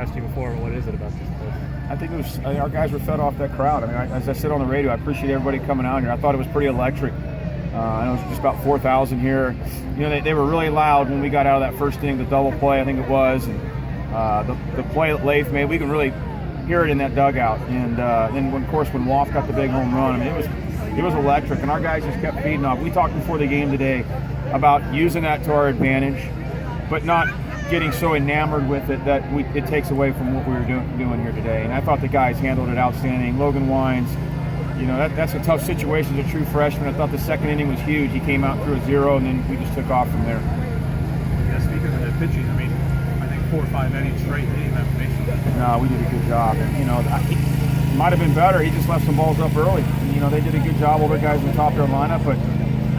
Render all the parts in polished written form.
asked you before, what is it about this place? I think our guys were fed off that crowd. I mean, as I said on the radio, I appreciate everybody coming out here. I thought it was pretty electric. I know it was just about 4,000 here. You know, they were really loud when we got out of that first inning, the double play, I think it was, and the play that Leif made. We can really hear it in that dugout. And then, of course, when Woff got the big home run, I mean, it was electric, and our guys just kept feeding off. We talked before the game today about using that to our advantage, but not getting so enamored with it that it takes away from what we were doing here today. And I thought the guys handled it outstanding. Logan Wines, you know, that's a tough situation as a true freshman. I thought the second inning was huge. He came out through a 0, and then we just took off from there. Yeah, speaking of that pitching, I mean, I think 4 or 5 innings straight, they didn't have to make something. No, we did a good job. And, you know, it might have been better. He just left some balls up early. And, you know, they did a good job, all the guys in the top of their lineup. But,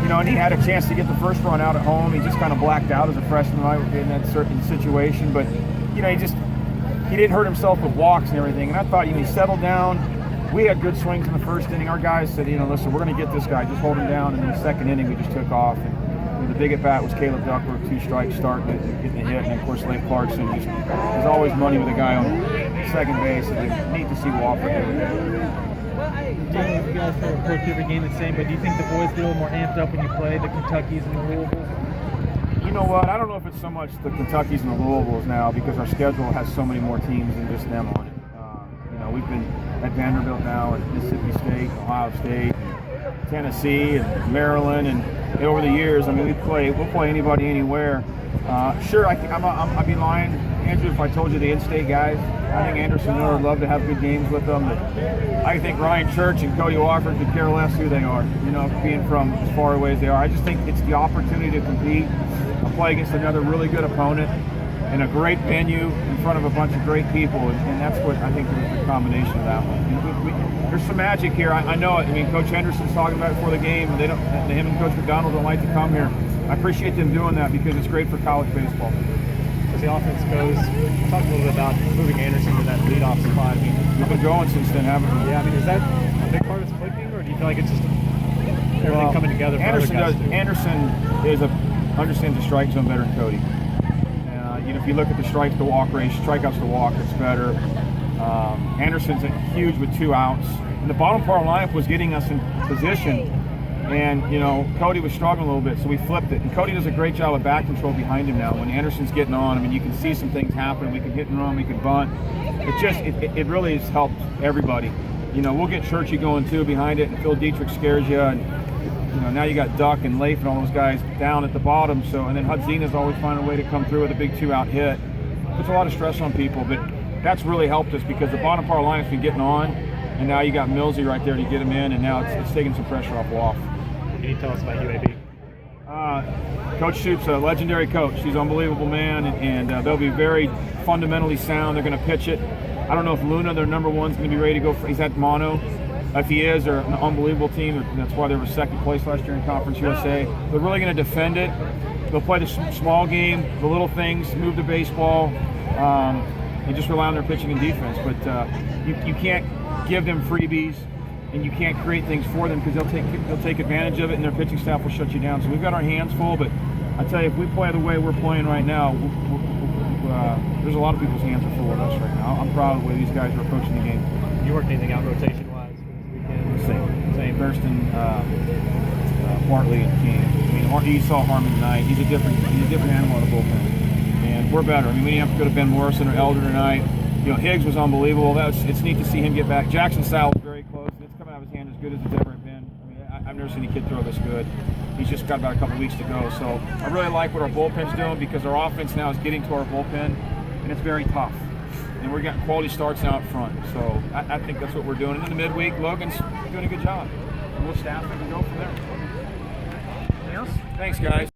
you know, and he had a chance to get the first run out at home. He just kind of blacked out as a freshman in that certain situation. But, you know, he didn't hurt himself with walks and everything. And I thought, you know, he settled down. We had good swings in the first inning. Our guys said, you know, listen, we're going to get this guy. Just hold him down. And in the second inning, we just took off. And the big at-bat was Caleb Duckworth, 2 strikes starting it, getting the hit. And, of course, Leif Clarkson. There's always money with a guy on second base. And it's neat to see Wofford do it. Dealing with you guys for approach every game the same, but do you think the boys get a little more amped up when you play the Kentuckys and the Louisvilles? You know what? I don't know if it's so much the Kentuckys and the Louisvilles now because our schedule has so many more teams than just them on it. You know, we've been at Vanderbilt now, and Mississippi State, Ohio State, Tennessee, and Maryland, and over the years, I mean, we'll play anybody anywhere. Sure, I'd be lying, Andrew, if I told you the in-state guys. I think Anderson Miller would love to have good games with them. But I think Ryan Church and Cody Wofford could care less who they are, you know, being from as far away as they are. I just think it's the opportunity to compete, play against another really good opponent in a great venue in front of a bunch of great people, and that's what I think is the combination of that one. You know, there's some magic here. I know it. I mean, Coach Henderson's talking about it before the game. Him and Coach McDonald don't like to come here. I appreciate them doing that because it's great for college baseball. As the offense goes, talk a little bit about moving Anderson to that leadoff spot. I mean, we've been going since then, haven't we? Yeah, I mean, is that a big part of his clicking, or do you feel like it's just everything coming together for Anderson other guys? Anderson understands the strike zone better than Cody. You know, if you look at the strikes to walk ratio, strikeouts to walk, it's better. Anderson's huge with 2 outs. And the bottom part of the lineup was getting us in position. And, you know, Cody was struggling a little bit, so we flipped it. And Cody does a great job of back control behind him now. When Anderson's getting on, I mean, you can see some things happen. We can hit and run, we can bunt. It really has helped everybody. You know, we'll get Churchy going, too, behind it, and Phil Dietrich scares you. And, you know, now you got Duck and Leif and all those guys down at the bottom. So, and then Hudzina's always finding a way to come through with a big 2-out hit. Puts a lot of stress on people, but that's really helped us because the bottom part of the lineup's been getting on, and now you got Millsy right there to get him in, and now it's taking some pressure off Woff. Can you tell us about UAB? Coach Shoup's a legendary coach. He's an unbelievable man, and they'll be very fundamentally sound. They're going to pitch it. I don't know if Luna, their number 1, is going to be ready to go. He's at mono. If he is, they're an unbelievable team. That's why they were second place last year in Conference USA. They're really going to defend it. They'll play the small game, the little things, move the baseball, and just rely on their pitching and defense. But you can't give them freebies, and you can't create things for them because they'll take advantage of it, and their pitching staff will shut you down. So we've got our hands full. But I tell you, if we play the way we're playing right now, there's a lot of people's hands are full with us right now. I'm proud of the way these guys are approaching the game. You worked anything out rotation-wise for this weekend? Same. Thurston, Bartley, and King. I mean, you saw Harmon tonight. He's a different animal in the bullpen, and we're better. I mean, we didn't have to go to Ben Morrison or Elder tonight. You know, Higgs was unbelievable. It's neat to see him get back. Jackson Sal was very close, and it's coming out of his hand as good as it's ever been. I mean, I've never seen a kid throw this good. He's just got about a couple weeks to go. So I really like what our bullpen's doing because our offense now is getting to our bullpen, and it's very tough. And we're getting quality starts now up front. So I think that's what we're doing. And in the midweek, Logan's doing a good job. And we'll staff it and go from there. Anything else? Thanks, guys.